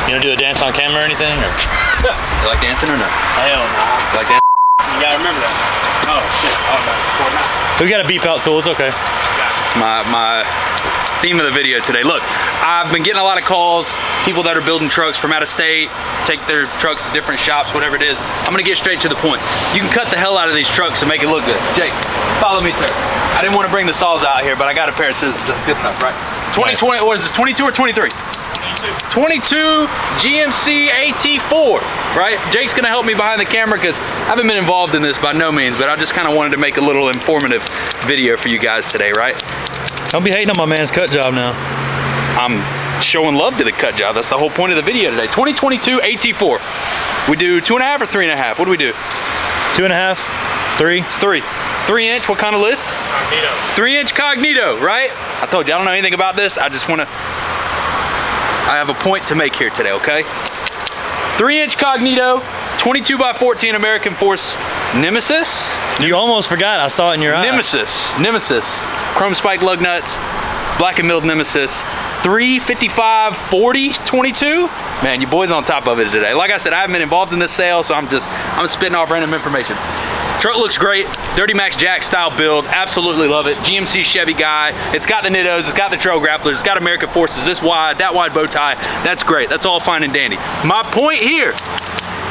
You gonna do a dance on camera or anything? Or? You like dancing or no? Hell nah. You like dancing? You gotta remember that. Oh shit. We got a beep out tool, it's okay. My theme of the video today. Look, I've been getting a lot of calls, people that are building trucks from out of state, take their trucks to different shops, whatever it is. I'm gonna get straight to the point. You can cut the hell out of these trucks and make it look good. Jake, follow me, sir. I didn't want to bring the saws out here, but I got a pair of scissors. Good enough, right? 2020, what is this, 22 or 23? 22 GMC AT4, right? Jake's gonna help me behind the camera because I haven't been involved in this by no means, but I just kind of wanted to make a little informative video for you guys today, right? Don't be hating on my man's cut job now. I'm showing love to the cut job. That's the whole point of the video today. 2022 AT4. We do 2.5 or 3.5? What do we do? 2.5, 3. It's 3. 3-inch, what kind of lift? Cognito. 3-inch Cognito, right? I told you I don't know anything about this. I have a point to make here today, okay? 3-inch Cognito, 22x14 American Force Nemesis. You almost forgot, I saw it in your eye. Nemesis. Chrome spike lug nuts, black and milled Nemesis. 355/40 22. Man, your boy's on top of it today. Like I said, I haven't been involved in this sale, so I'm spitting off random information. Truck looks great. Dirty Max Jack style build. Absolutely love it. GMC Chevy guy. It's got the Nittos, it's got the trail grapplers, it's got American Forces, this wide, that wide bow tie. That's great. That's all fine and dandy. My point here,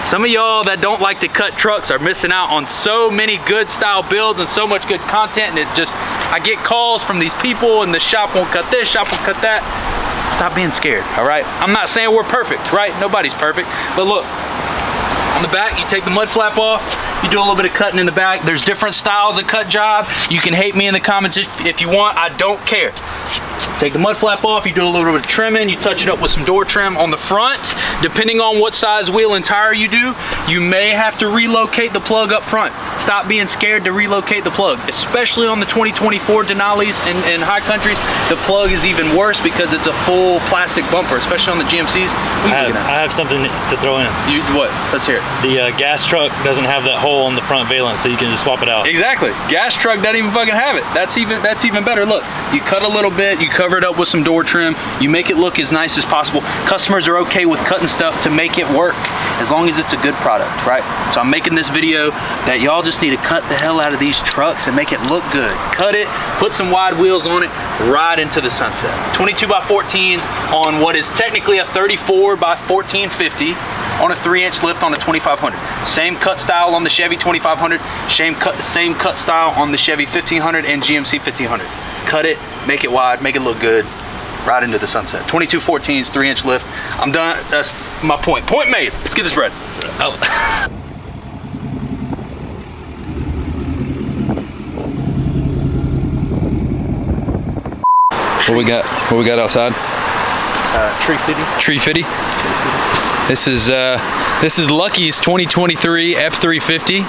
some of y'all that don't like to cut trucks are missing out on so many good style builds and so much good content, and I get calls from these people and the shop won't cut this, shop won't cut that. Stop being scared, all right? I'm not saying we're perfect, right? Nobody's perfect, but look, on the back, you take the mud flap off, you do a little bit of cutting in the back. There's different styles of cut job. You can hate me in the comments if you want, I don't care. Take the mud flap off, you do a little bit of trimming, you touch it up with some door trim on the front. Depending on what size wheel and tire you do, you may have to relocate the plug up front. Stop being scared to relocate the plug, especially on the 2024 Denali's and high countries. The plug is even worse because it's a full plastic bumper, especially on the GMCs. I have something to throw in. What? Let's hear it. The gas truck doesn't have that hole in the front valence, so you can just swap it out. Exactly. Gas truck doesn't even fucking have it. That's even better. Look, you cut a little bit, you cover it up with some door trim, you make it look as nice as possible. Customers are okay with cutting stuff to make it work, as long as it's a good product, right? So I'm making this video that y'all just need to cut the hell out of these trucks and make it look good. Cut it, put some wide wheels on it, ride into the sunset. 22x14s on what is technically a 34x1450 on a 3-inch lift on a 2500. Same cut style on the Chevy 2500, same cut style on the Chevy 1500 and GMC 1500s. Cut it, make it wide, make it look good, ride into the sunset. 2214s, 3-inch lift. I'm done. That's my point. Point made. Let's get this bread. Oh. What we got? What we got outside? Tree fitty. Tree fitty. This is Lucky's 2023 F350.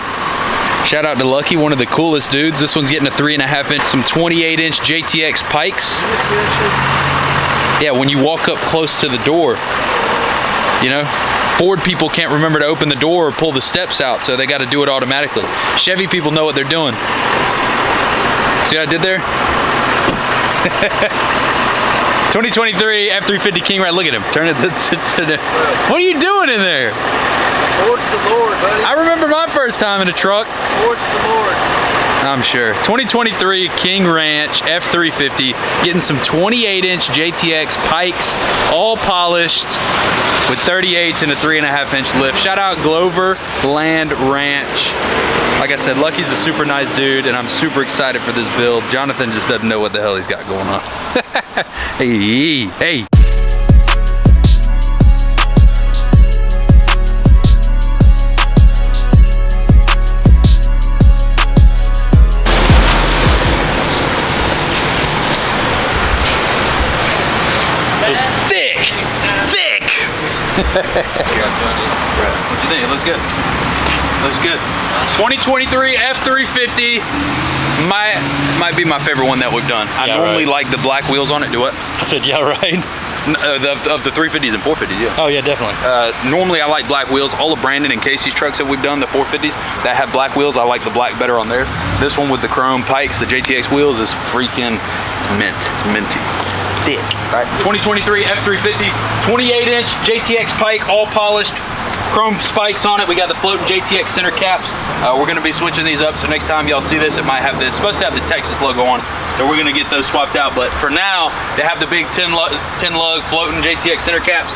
Shout out to Lucky, one of the coolest dudes. This one's getting a 3.5-inch, some 28-inch JTX pikes. Yeah, when you walk up close to the door, you know, Ford people can't remember to open the door or pull the steps out, so they got to do it automatically. Chevy people know what they're doing. See what I did there? 2023 F350 King Ride. Look at him. Turn it to what are you doing in there? Towards the Lord, buddy. I remember my first time in a truck. Towards the Lord. I'm sure. 2023 King Ranch F350, getting some 28-inch JTX pikes, all polished with 38s and a 3.5-inch lift. Shout out Glover Land Ranch. Like I said, Lucky's a super nice dude, and I'm super excited for this build. Jonathan just doesn't know what the hell he's got going on. Hey. What do you think? It looks good. Looks good. 2023 F350 might be my favorite one that we've done. I normally like the black wheels on it. Do what? I said, yeah, right. Of the 350s and 450s, yeah. Oh yeah, definitely. Normally I like black wheels. All of Brandon and Casey's trucks that we've done, the 450s that have black wheels, I like the black better on theirs. This one with the chrome pikes, the JTX wheels is freaking, it's mint. It's minty. thick, right? 2023 F350, 28-inch JTX Pike, all polished. Chrome spikes on it. We got the floating JTX center caps. We're gonna be switching these up, so next time y'all see this, it might have this. It's supposed to have the Texas logo on it, so we're gonna get those swapped out. But for now, they have the big 10 lug floating JTX center caps.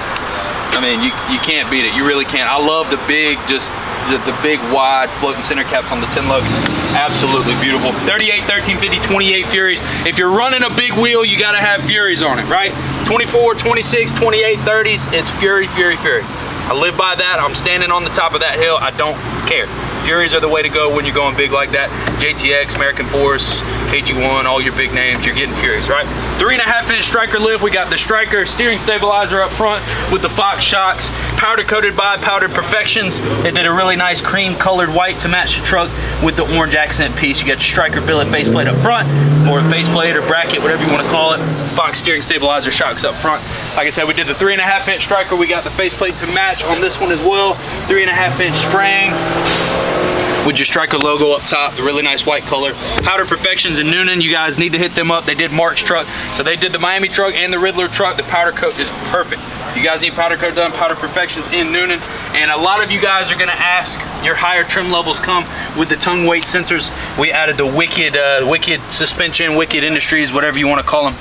I mean, you can't beat it. You really can't. I love the big, just the big wide floating center caps on the 10 lug. It's absolutely beautiful. 38, 1350, 28 Furies. If you're running a big wheel, you gotta have Furies on it, right? 24, 26, 28, 30s. It's Fury, Fury, Fury. I live by that. I'm standing on the top of that hill. I don't care. Furies are the way to go when you're going big like that. JTX, American Force, KG1, all your big names, you're getting Furies, right? 3.5-inch striker lift. We got the striker steering stabilizer up front with the Fox shocks, powder coated by Powdered Perfections. They did a really nice cream colored white to match the truck with the orange accent piece. You got your striker billet faceplate up front, or faceplate or bracket, whatever you want to call it. Fox steering stabilizer shocks up front. Like I said, we did the 3.5-inch striker. We got the faceplate to match on this one as well. 3.5-inch spring with your striker logo up top, the really nice white color. Powder Perfections in Noonan, you guys need to hit them up. They did Mark's truck, so they did the Miami truck and the Riddler truck. The powder coat is perfect. You guys need powder coat done, Powder Perfections in Noonan. And a lot of you guys are gonna ask, your higher trim levels come with the tongue weight sensors. We added the Wicked suspension, Wicked Industries, whatever you wanna call them.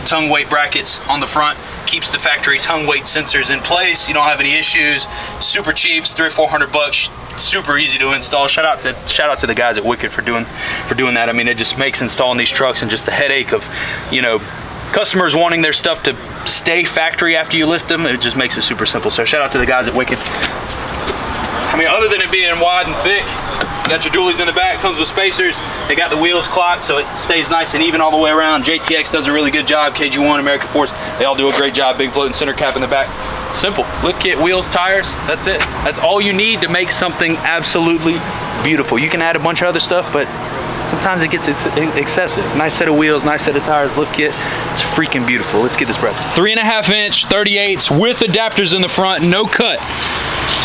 Tongue weight brackets on the front, keeps the factory tongue weight sensors in place. You don't have any issues. Super cheap, $300 or $400. Super easy to install. Shout out to the guys at Wicked for doing that. I mean, it just makes installing these trucks and just the headache of, you know, customers wanting their stuff to stay factory after you lift them. It just makes it super simple. So shout out to the guys at Wicked. I mean, other than it being wide and thick, you got your dualies in the back, comes with spacers. They got the wheels clocked, so it stays nice and even all the way around. JTX does a really good job. KG1, American Force, they all do a great job. Big floating center cap in the back. Simple. Lift kit, wheels, tires, that's it. That's all you need to make something absolutely beautiful. You can add a bunch of other stuff, but sometimes it gets excessive. Nice set of wheels, nice set of tires, lift kit. It's freaking beautiful. Let's get this bread. 3.5-inch 38s with adapters in the front, no cut.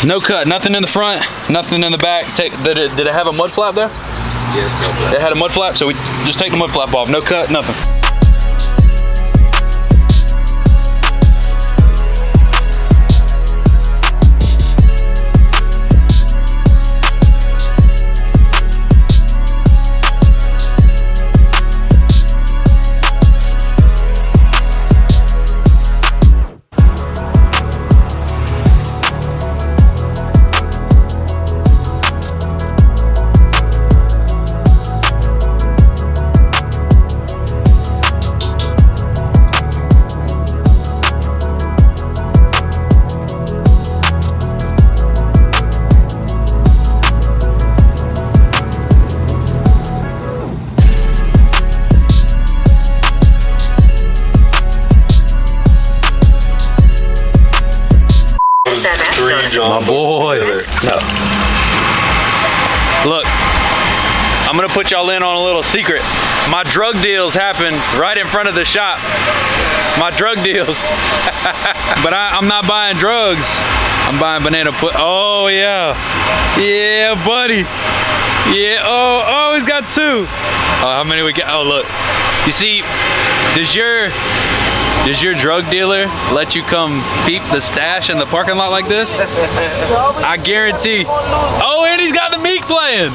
No cut, nothing in the front, nothing in the back. Did it have a mud flap there? Yeah, it had a mud flap, so we just take the mud flap off. No cut, nothing. My boy. No. Look, I'm gonna put y'all in on a little secret. My drug deals happen right in front of the shop. My drug deals. But I'm not buying drugs. I'm buying banana pudding. Oh yeah. Yeah, buddy. Yeah, oh, he's got two. How many we got? Oh, look. You see, does your drug dealer let you come peep the stash in the parking lot like this? I guarantee. Oh, and he's got the Meek playing.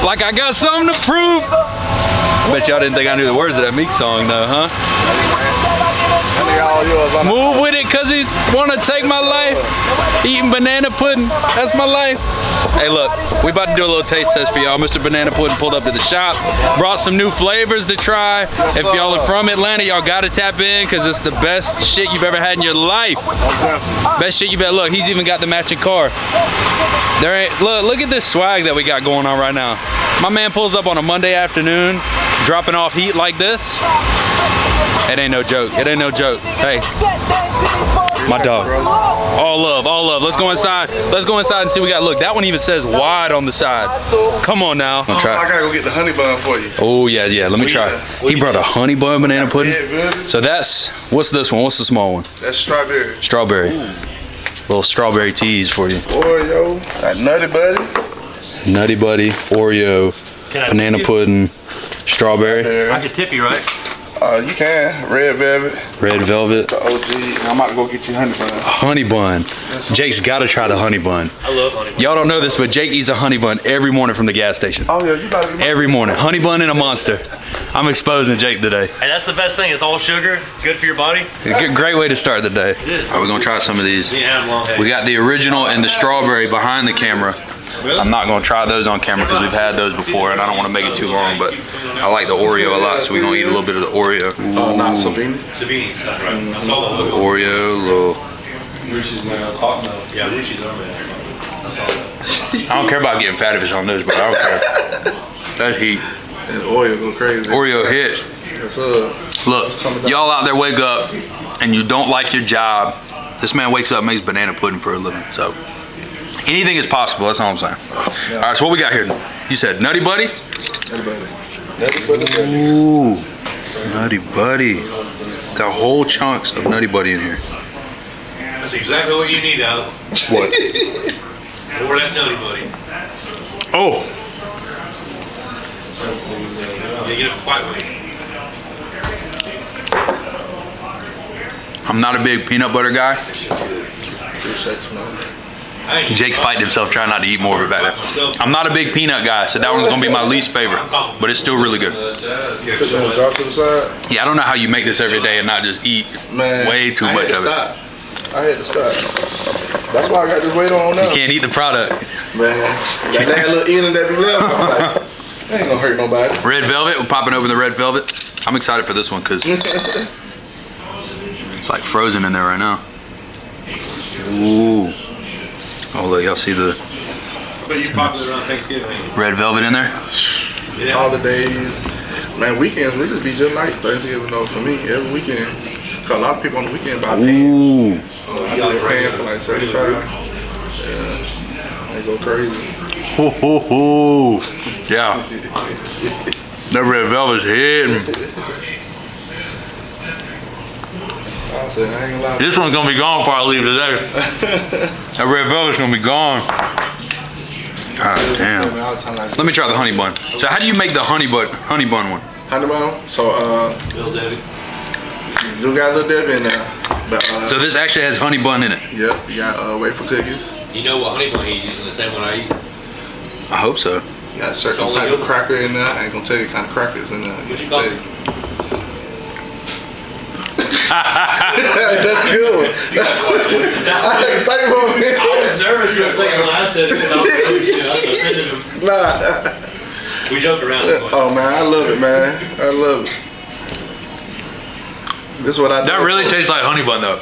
Like I got something to prove. I bet y'all didn't think I knew the words of that Meek song though, huh? Move with it cause he wanna take my life. Eating banana pudding, that's my life. Hey look, we about to do a little taste test for y'all. Mr. Banana Pudding pulled up to the shop, brought some new flavors to try. If y'all are from Atlanta, y'all gotta tap in cause it's the best shit you've ever had in your life. Best shit you've ever, look, he's even got the matching car. There ain't, look at this swag that we got going on right now. My man pulls up on a Monday afternoon, dropping off heat like this. It ain't no joke, it ain't no joke. Hey, my dog. All love, all love. Let's go inside. Let's go inside and see what we got. Look, that one even says wide on the side. Come on now. I gotta go get the honey bun for you. Oh yeah, yeah. Let me try. He brought a honey bun banana pudding. So that's, what's this one? What's the small one? That's strawberry. Strawberry. Little strawberry teas for you. Oreo. Nutty Buddy. Nutty Buddy. Oreo. Banana pudding. Strawberry. I could tip you, right? You can. Red velvet. Red velvet. The OG. I'm about to go get you honey bun. Honey bun. Jake's got to try the honey bun. I love honey bun. Y'all don't know this, but Jake eats a honey bun every morning from the gas station. Oh yeah, you about to Every morning. Honey bun and a Monster. I'm exposing Jake today. Hey, that's the best thing. It's all sugar. Good for your body. Great way to start the day. It is. All right, we're going to try some of these. You have long hair. We got the original and the strawberry behind the camera. I'm not going to try those on camera because we've had those before and I don't want to make it too long, but I like the Oreo a lot, so we're going to eat a little bit of the Oreo. Oh, not Savini. Savini, that's right. I saw the logo. Oreo, little. Yeah, Ruchi's over there. I don't care about getting fat if it's on this, but I don't care. That's heat. And Oreo go crazy. Oreo hits. Yes, sir. Look, y'all out there wake up and you don't like your job. This man wakes up and makes banana pudding for a living, so. Anything is possible, that's all I'm saying. Yeah. All right, so what we got here? You said Nutty Buddy? Nutty Buddy. Nutty Buddy. Ooh, Nutty Buddy. Got whole chunks of Nutty Buddy in here. That's exactly what you need, Alex. What? More that Nutty Buddy. Oh. You get up and fight with me. I'm not a big peanut butter guy. Jake's fighting himself trying not to eat more of it back there. I'm not a big peanut guy, so that one's gonna be my least favorite, but it's still really good. Put that drop to the side. Yeah, I don't know how you make this every day and not just eat way too much of it. I had to stop. That's why I got this weight on now. You can't eat the product. Man, that little end that be left, I'm like, that ain't gonna hurt nobody. Red velvet, we're popping open the red velvet. I'm excited for this one because it's like frozen in there right now. Ooh. Oh look, y'all see the But you popular around Thanksgiving. red velvet in there? Yeah. Holidays, man, weekends really be just like Thanksgiving though for me. Every weekend, cause a lot of people on the weekend buy pants. Ooh. I do a pan for like 75. Yeah, they go crazy. Ho ho ho. Yeah. That red velvet's hitting. I said, I ain't gonna lie. This one's gonna be gone before I leave today. That red velvet's gonna be gone. God damn. Let me try the honey bun. So how do you make the honey bun one? Honey bun. So Blvd. you do got a little dip in there. But, So this actually has honey bun in it. Yep. You got wafer cookies. You know what honey bun he's using? The same one I eat. I hope so. You got a certain type of cracker in there. I ain't gonna tell you what kind of crackers in there. What do you call it? That's good. I was nervous for a second when I said it. I was Nah. We joke around. Oh man, I love it, man. I love it. This is what I do. That really tastes like honey bun though.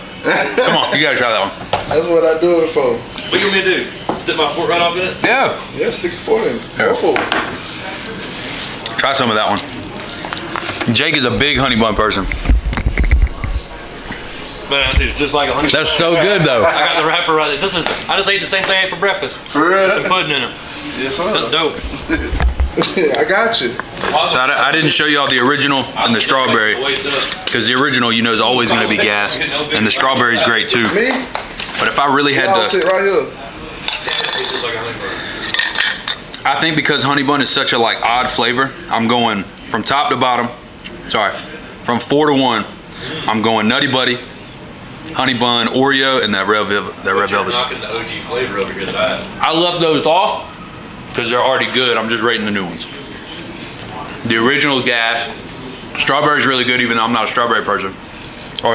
Come on, you gotta try that one. That's what I do it for. What you want me to do? Stick my fork right off in it? Yeah. Yeah, stick your fork in. Go for it. Try some of that one. Jake is a big honey bun person. But it's just like a honey. That's so good though. I got the wrapper right there. This is. I just ate the same thing I ate for breakfast. For real? Some pudding in it. Yes, sir. That's dope. I got you. So I didn't show y'all the original and the strawberry because the original, you know, is always going to be gas, and the strawberry is great too. Me? But if I really had I'll sit to, right here. I think because honey bun is such a like odd flavor, I'm going from top to bottom. Sorry, from 4 to 1. I'm going Nutty Buddy, honey bun, Oreo, and that red velvet. Knocking the OG flavor over here that I have. I left those off because they're already good. I'm just rating the new ones. The original gas. Strawberry's really good, even though I'm not a strawberry person. Or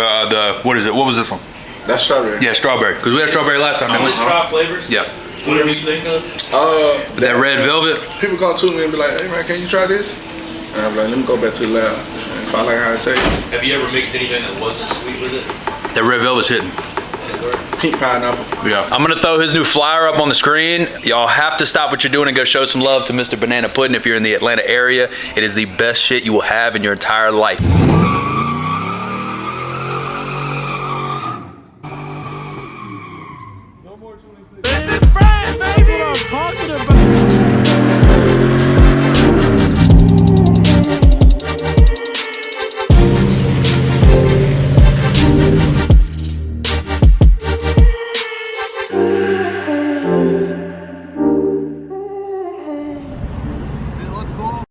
what is it? What was this one? That's strawberry. Yeah, strawberry. Because we had strawberry last time, didn't we? Let's try flavors. Yeah. Whatever you think of. But that red velvet. People come to me and be like, "Hey man, can you try this?" And I'm like, "Let me go back to the lab and if I like how it tastes." Have you ever mixed anything that wasn't sweet with it? That red velvet's hitting. Pink pineapple. Yeah. I'm gonna throw his new flyer up on the screen. Y'all have to stop what you're doing and go show some love to Mr. Banana Pudding if you're in the Atlanta area. It is the best shit you will have in your entire life.